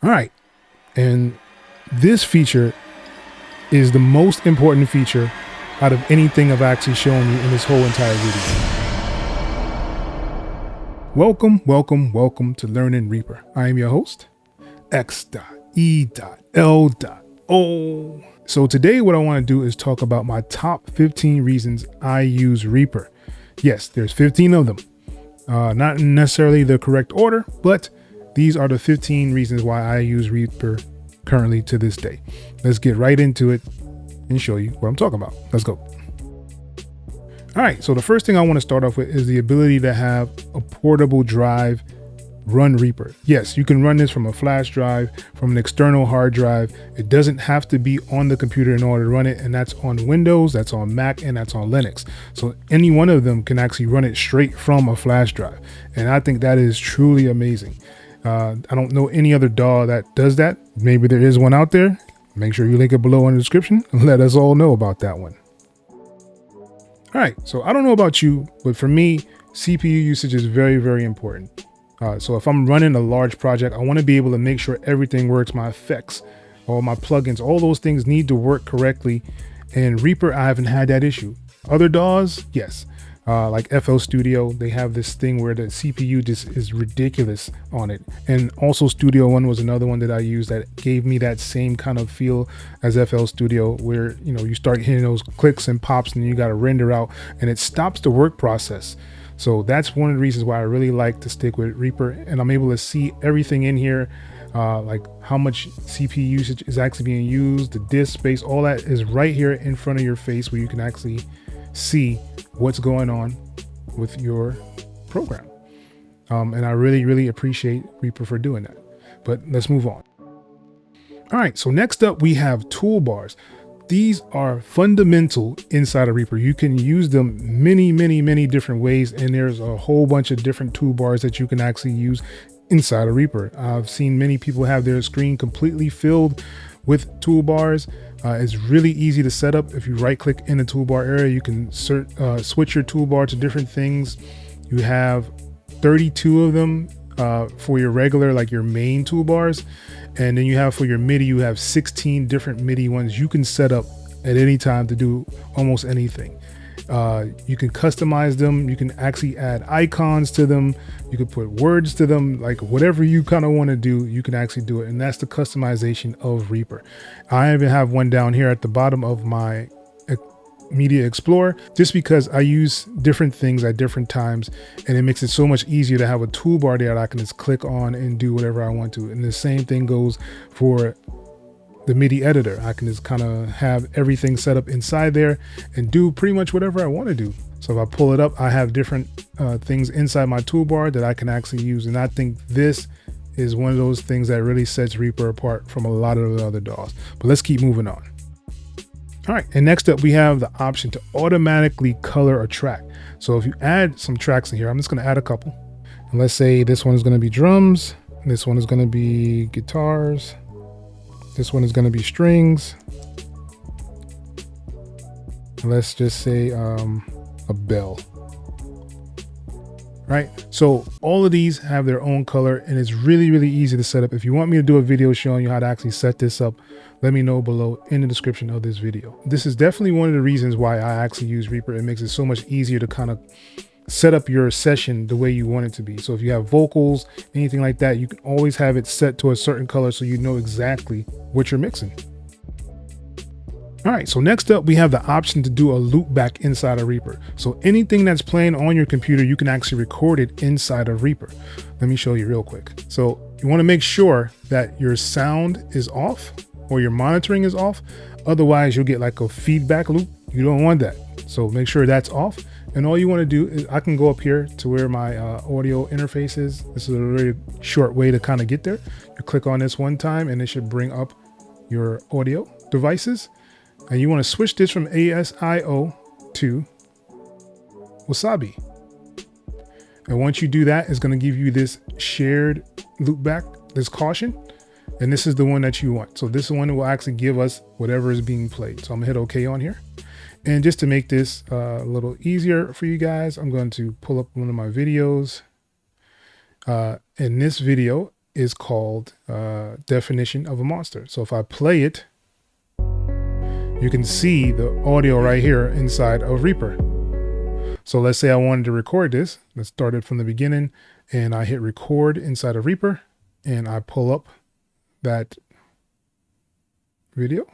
All right. And this feature is the most important feature out of anything I've actually shown you in this whole entire video. Welcome to Learning Reaper. I am your host, X.E.L.O. So today what I want to do is talk about my top 15 reasons I use Reaper. Yes, there's 15 of them. Not necessarily the correct order, but these are the 15 reasons why I use Reaper currently to this day. Let's get right into it and show you what I'm talking about. Let's go. All right, so the first thing I want to start off with is the ability to have a portable drive run Reaper. Yes, you can run this from a flash drive, from an external hard drive. It doesn't have to be on the computer in order to run it, and that's on Windows, that's on Mac, and that's on Linux. So any one of them can actually run it straight from a flash drive, and I think that is truly amazing. I don't know any other DAW that does that. Maybe there is one out there. Make sure you link it below in the description and let us all know about that one. All right, so I don't know about you, but for me, CPU usage is very, very important. So if I'm running a large project, I want to be able to make sure everything works. My effects, all my plugins, all those things need to work correctly. And Reaper, I haven't had that issue. Other DAWs, yes. Like FL Studio, they have this thing where the CPU just is ridiculous on it. And also Studio One was another one that I used that gave me that same kind of feel as FL Studio, where you start hitting those clicks and pops and you got to render out and it stops the work process. So that's one of the reasons why I really like to stick with Reaper, and I'm able to see everything in here, like how much CPU usage is actually being used, the disk space, all that is right here in front of your face where you can actually see what's going on with your program. And I really, really appreciate Reaper for doing that. But let's move on. All right, so next up we have toolbars. These are fundamental inside of Reaper. You can use them many different ways, and there's a whole bunch of different toolbars that you can actually use inside of Reaper. I've seen many people have their screen completely filled with toolbars. It's really easy to set up. If you right click in the toolbar area, you can switch your toolbar to different things. You have 32 of them for your regular, like your main toolbars. And then you have for your MIDI, you have 16 different MIDI ones you can set up at any time to do almost anything. You can customize them. You can actually add icons to them. You can put words to them, like whatever you kind of want to do, you can actually do it. And that's the customization of Reaper. I even have one down here at the bottom of my Media Explorer, just because I use different things at different times, and it makes it so much easier to have a toolbar there that I can just click on and do whatever I want to. And the same thing goes for the MIDI editor. I can just kind of have everything set up inside there and do pretty much whatever I want to do. So if I pull it up, I have different things inside my toolbar that I can actually use. And I think this is one of those things that really sets Reaper apart from a lot of the other DAWs. But let's keep moving on. All right, and next up we have the option to automatically color a track. So if you add some tracks in here, I'm just going to add a couple. And let's say this one is going to be drums. This one is going to be guitars. This one is going to be strings. Let's just say a bell. Right, so all of these have their own color, and it's really easy to set up. If you want me to do a video showing you how to actually set this up, let me know below in the description of this video. This is definitely one of the reasons why I actually use Reaper. It makes it so much easier to kind of set up your session the way you want it to be. So if you have vocals, anything like that, you can always have it set to a certain color so you know exactly what you're mixing. All right, so next up we have the option to do a loop back inside of Reaper. So anything that's playing on your computer, you can actually record it inside of Reaper. Let me show you real quick. So you want to make sure that your sound is off or your monitoring is off. Otherwise you'll get like a feedback loop. You don't want that. So make sure that's off. And all you want to do is, I can go up here to where my audio interface is. This is a really short way to kind of get there. You click on this one time and it should bring up your audio devices. And you want to switch this from ASIO to Wasabi. And once you do that, it's going to give you this shared loopback, this caution. And this is the one that you want. So this one will actually give us whatever is being played. So I'm gonna hit OK on here. And just to make this a little easier for you guys, I'm going to pull up one of my videos. In this video, is called definition of a monster. So if I play it, you can see the audio right here inside of Reaper. So let's say I wanted to record this. Let's start it from the beginning, and I hit record inside of Reaper, and I pull up that video.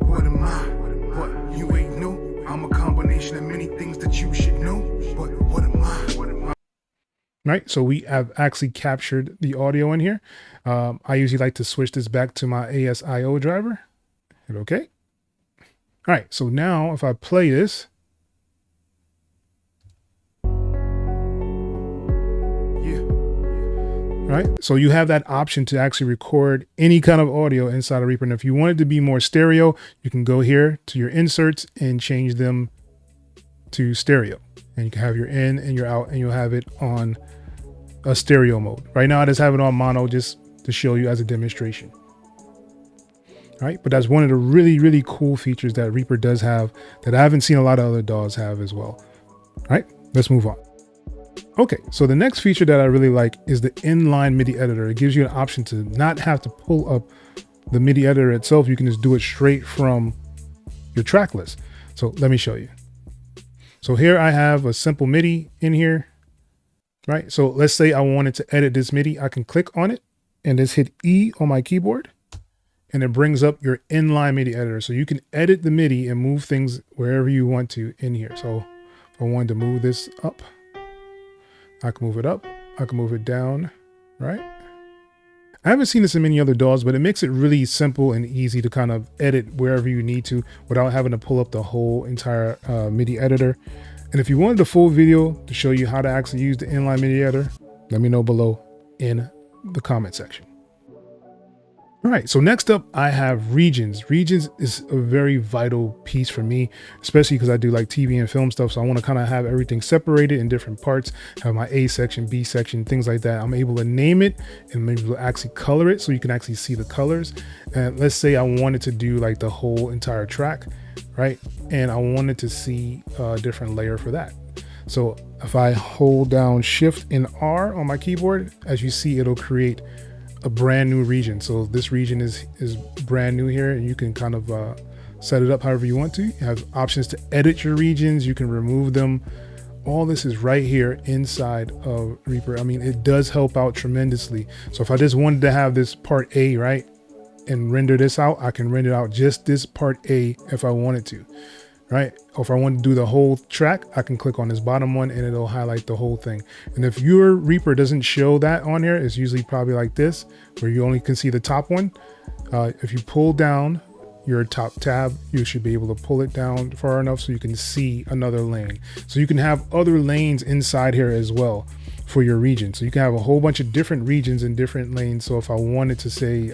What am I? What you ain't know? I'm a combination of many things that you should know. But what am I? Right, so we have actually captured the audio in here. I usually like to switch this back to my ASIO driver. Hit OK. All right, so now if I play this, right, so you have that option to actually record any kind of audio inside of Reaper. And if you want it to be more stereo, you can go here to your inserts and change them to stereo. And you can have your in and your out, and you'll have it on a stereo mode. Right now I just have it on mono just to show you as a demonstration. All right, but that's one of the really cool features that Reaper does have that I haven't seen a lot of other DAWs have as well. All right, let's move on. Okay, so the next feature that I really like is the inline MIDI editor. It gives you an option to not have to pull up the MIDI editor itself. You can just do it straight from your track list. So let me show you. So here I have a simple MIDI in here, right? So let's say I wanted to edit this MIDI. I can click on it and just hit E on my keyboard, and it brings up your inline MIDI editor. So you can edit the MIDI and move things wherever you want to in here. So if I wanted to move this up, I can move it up, I can move it down, right? I haven't seen this in many other DAWs, but it makes it really simple and easy to kind of edit wherever you need to without having to pull up the whole entire MIDI editor. And if you wanted the full video to show you how to actually use the inline MIDI editor, let me know below in the comment section. All right, so next up I have regions. Regions is a very vital piece for me, especially because I do like TV and film stuff. So I want to kind of have everything separated in different parts, have my A section, B section, things like that. I'm able to name it and maybe actually color it so you can actually see the colors. And let's say I wanted to do like the whole entire track, right? And I wanted to see a different layer for that. So if I hold down Shift and R on my keyboard, as you see, it'll create a brand new region. So this region is brand new here, and you can kind of set it up however you want to. You have options to edit your regions, you can remove them. All this is right here inside of Reaper. I mean, it does help out tremendously. So if I just wanted to have this part A, right, and render this out, I can render out just this part A if I wanted to, right? Or if I want to do the whole track, I can click on this bottom one and it'll highlight the whole thing. And if your Reaper doesn't show that on here, it's usually probably like this, where you only can see the top one. If you pull down your top tab, you should be able to pull it down far enough so you can see another lane. So you can have other lanes inside here as well for your region. So you can have a whole bunch of different regions and different lanes. So if I wanted to say,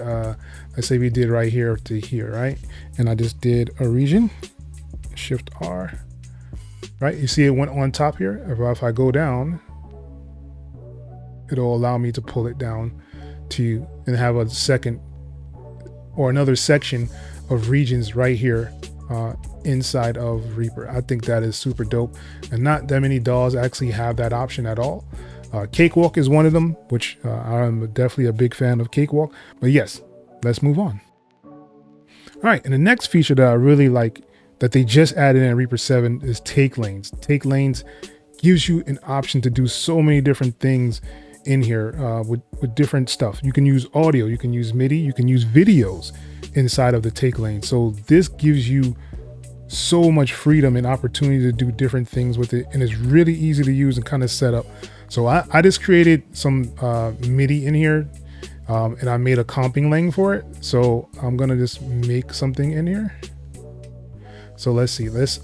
let's say we did right here to here, right? And I just did a region, Shift R, right? You see it went on top here. If I go down, it'll allow me to pull it down to and have a second or another section of regions right here inside of Reaper. I think that is super dope, and not that many DAWs actually have that option at all. Cakewalk is one of them, which I'm definitely a big fan of Cakewalk. But yes, let's move on. All right, and the next feature that I really like that they just added in Reaper 7 is take lanes. Take lanes gives you an option to do so many different things in here with different stuff. You can use audio, you can use MIDI, you can use videos inside of the take lane. So this gives you so much freedom and opportunity to do different things with it, and it's really easy to use and kind of set up. So I just created some MIDI in here, and I made a comping lane for it. So I'm gonna just make something in here. So let's see, let's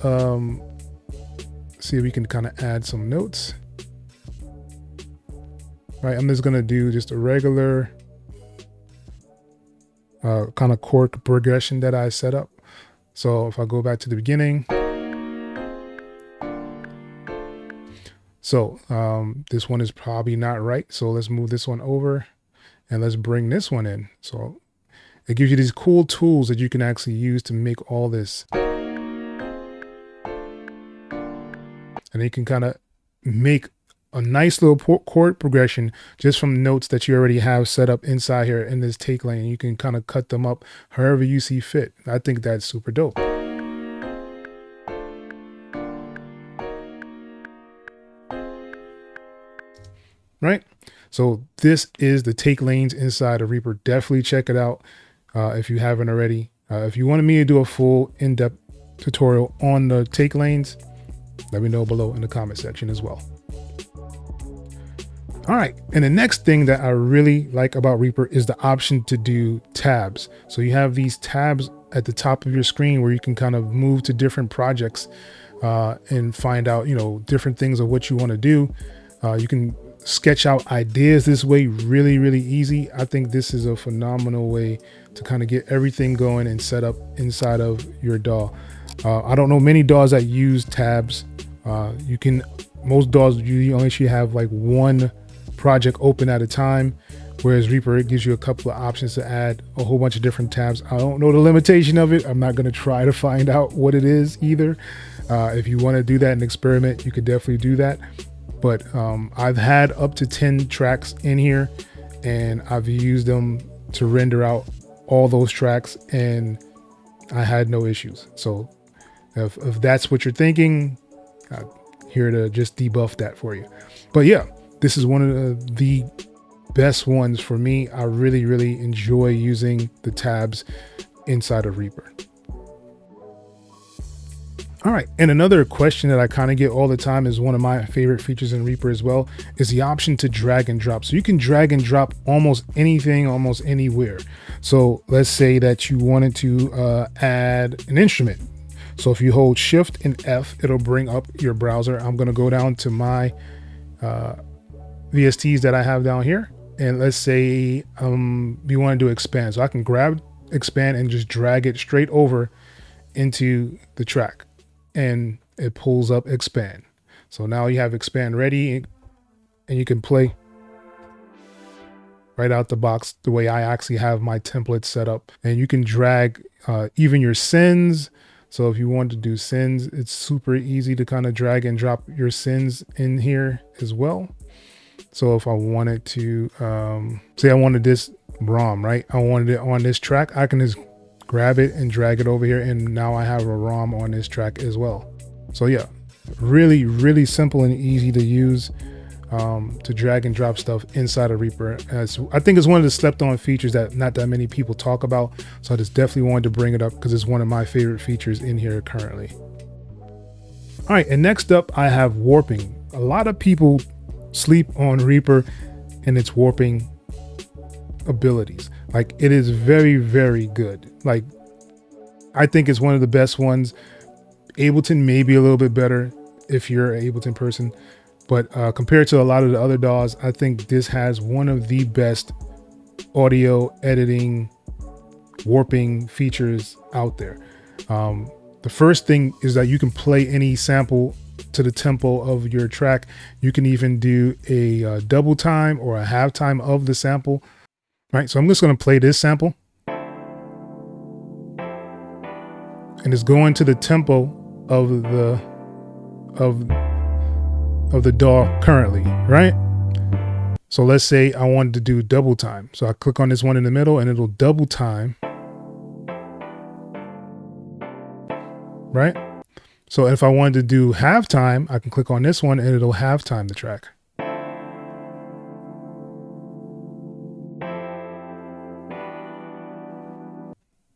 see if we can kind of add some notes. Right, I'm just gonna do just a regular kind of chord progression that I set up. So if I go back to the beginning, so this one is probably not right. So let's move this one over and let's bring this one in. So It gives you these cool tools that you can actually use to make all this. And you can kind of make a nice little chord progression just from notes that you already have set up inside here in this take lane. You can kind of cut them up however you see fit. I think that's super dope. Right? So this is the take lanes inside of Reaper. Definitely check it out if you haven't already. If you wanted me to do a full in-depth tutorial on the take lanes, let me know below in the comment section as well. All right, and the next thing that I really like about Reaper is the option to do tabs. So you have these tabs at the top of your screen where you can kind of move to different projects and find out, you know, different things of what you want to do. You can sketch out ideas this way really, really easy. I think this is a phenomenal way to kind of get everything going and set up inside of your DAW. I don't know many DAWs that use tabs. Most DAWs you only should have like one project open at a time, whereas Reaper, it gives you a couple of options to add a whole bunch of different tabs. I don't know the limitation of it. I'm not going to try to find out what it is either. If you want to do that and experiment, you could definitely do that. But I've had up to 10 tracks in here, and I've used them to render out all those tracks, and I had no issues. So if that's what you're thinking, I'm here to just debuff that for you. But yeah, this is one of the best ones for me. I really, really enjoy using the tabs inside of Reaper. All right, and another question that I kind of get all the time is one of my favorite features in Reaper as well, is the option to drag and drop. So you can drag and drop almost anything, almost anywhere. So let's say that you wanted to add an instrument. So if you hold Shift and F, it'll bring up your browser. I'm gonna go down to my VSTs that I have down here. And let's say we want to do expand. So I can grab expand and just drag it straight over into the track, and it pulls up expand. So now you have expand ready, and you can play right out the box the way I actually have my template set up. And you can drag even your sends. So if you want to do sends, it's super easy to kind of drag and drop your sends in here as well. So if I wanted to, say I wanted this ROM, right? I wanted it on this track, I can just grab it and drag it over here, and now I have a ROM on this track as well. So yeah, really, really simple and easy to use to drag and drop stuff inside of Reaper. I think it's one of the slept on features that not that many people talk about. So I just definitely wanted to bring it up because it's one of my favorite features in here currently. All right, and next up I have warping. A lot of people sleep on Reaper and its warping abilities. Like, it is very, very good. Like, I think it's one of the best ones. Ableton maybe a little bit better if you're an Ableton person, but compared to a lot of the other DAWs, I think this has one of the best audio editing warping features out there. The first thing is that you can play any sample to the tempo of your track. You can even do a double time or a halftime of the sample. Right, so I'm just going to play this sample, and it's going to the tempo of the DAW currently, right? So let's say I wanted to do double time. So I click on this one in the middle, and it'll double time, right? So if I wanted to do halftime, I can click on this one, and it'll halftime the track.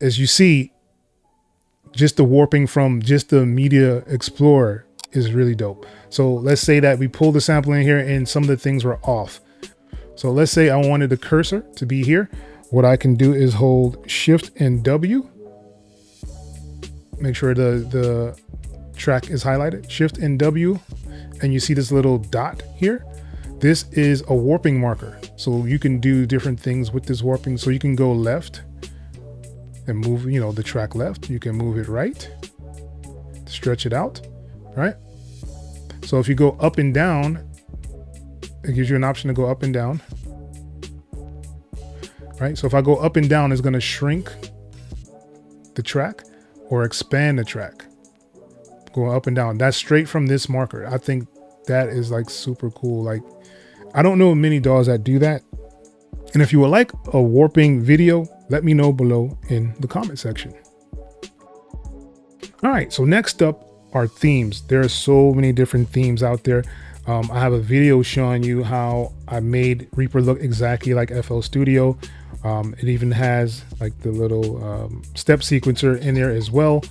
As you see, just the warping from just the Media Explorer is really dope. So let's say that we pull the sample in here and some of the things were off. So let's say I wanted the cursor to be here. What I can do is hold Shift and W. Make sure the track is highlighted. Shift and W, and you see this little dot here. This is a warping marker. So you can do different things with this warping. So you can go left and move, you know, the track left. You can move it right, stretch it out, right? So if you go up and down, it gives you an option to go up and down, right? So if I go up and down, it's going to shrink the track or expand the track. Going up and down. That's straight from this marker. I think that is like super cool. Like, I don't know many DAWs that do that. And if you would like a warping video, let me know below in the comment section. All right, so next up are themes. There are so many different themes out there. I have a video showing you how I made Reaper look exactly like FL Studio. It even has like the little step sequencer in there as well.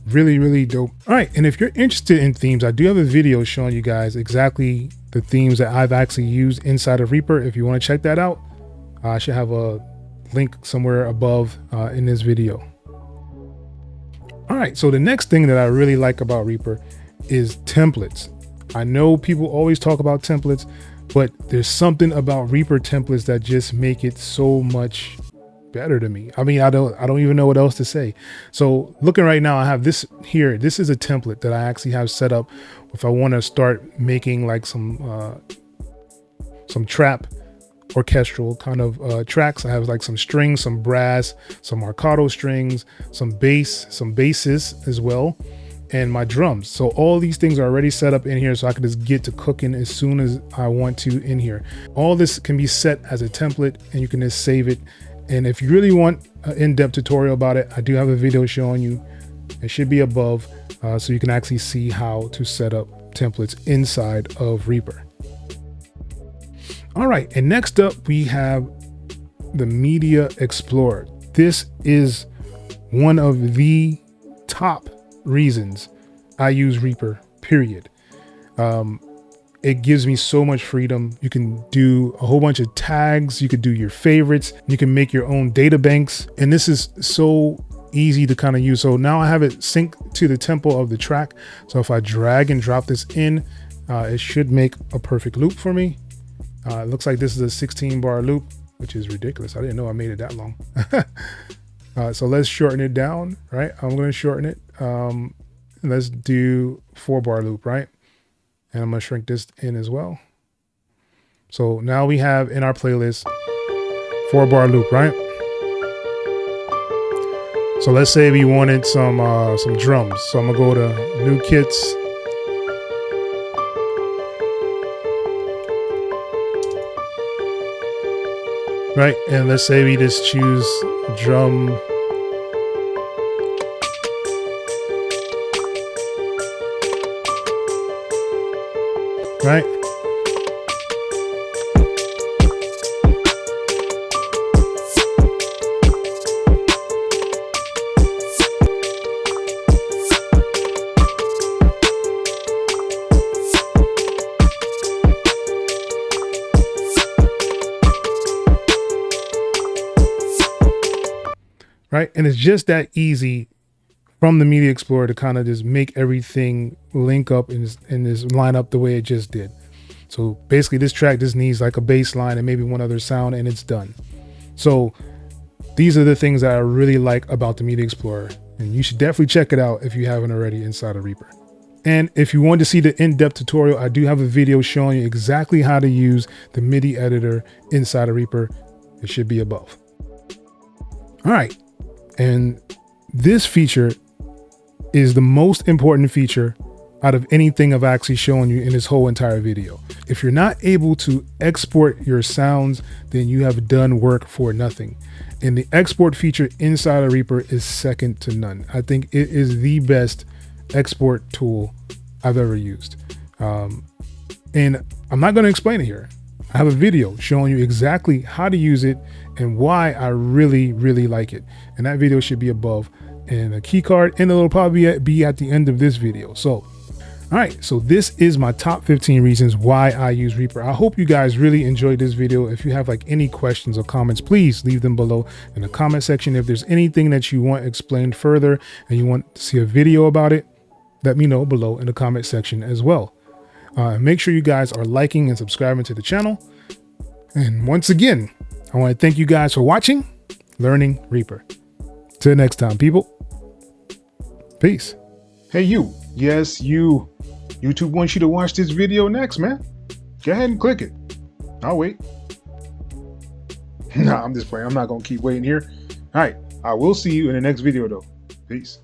Really, really dope. All right, and if you're interested in themes, I do have a video showing you guys exactly the themes that I've actually used inside of Reaper. If you want to check that out, I should have a link somewhere above in this video. All right, so the next thing that I really like about Reaper is templates. I know people always talk about templates, but there's something about Reaper templates that just make it so much better to me. I mean, I don't even know what else to say. So looking right now, I have this here. This is a template that I actually have set up if I want to start making like some trap orchestral kind of tracks. I have like some strings, some brass, some arcado strings, some bass, some basses as well, and my drums. So all these things are already set up in here, so I can just get to cooking as soon as I want to in here. All this can be set as a template and you can just save it. And if you really want an in-depth tutorial about it, I do have a video showing you. It should be above, so you can actually see how to set up templates inside of Reaper. All right, and next up we have the Media Explorer. This is one of the top reasons I use Reaper, period. It gives me so much freedom. You can do a whole bunch of tags. You could do your favorites. You can make your own data banks. And this is so easy to kind of use. So now I have it synced to the tempo of the track. So if I drag and drop this in, it should make a perfect loop for me. It looks like this is a 16 bar loop, which is ridiculous. I didn't know I made it that long. So let's shorten it down, right? I'm going to shorten it. Let's do 4 bar loop, right? And I'm going to shrink this in as well. So now we have in our playlist 4 bar loop, right? So let's say we wanted some drums. So I'm going to go to new kits. Right, and let's say we just choose drum. Right. Right, and it's just that easy from the Media Explorer to kind of just make everything link up and just line up the way it just did. So basically this track just needs like a bass line and maybe one other sound and it's done. So these are the things that I really like about the Media Explorer, and you should definitely check it out if you haven't already inside of Reaper. And if you want to see the in-depth tutorial, I do have a video showing you exactly how to use the MIDI editor inside of Reaper. It should be above. All right. And this feature is the most important feature out of anything I've actually shown you in this whole entire video. If you're not able to export your sounds, then you have done work for nothing. And the export feature inside of Reaper is second to none. I think it is the best export tool I've ever used. And I'm not going to explain it here. I have a video showing you exactly how to use it and why I really, really like it. And that video should be above in a key card, and it'll probably be at the end of this video. So, all right, so this is my top 15 reasons why I use Reaper. I hope you guys really enjoyed this video. If you have like any questions or comments, please leave them below in the comment section. If there's anything that you want explained further and you want to see a video about it, let me know below in the comment section as well. Make sure you guys are liking and subscribing to the channel. And once again, I want to thank you guys for watching Learning Reaper. Till next time, people. Peace. Hey, you. Yes, you. YouTube wants you to watch this video next, man. Go ahead and click it. I'll wait. Nah, I'm just playing. I'm not gonna keep waiting here. All right, I will see you in the next video though. Peace.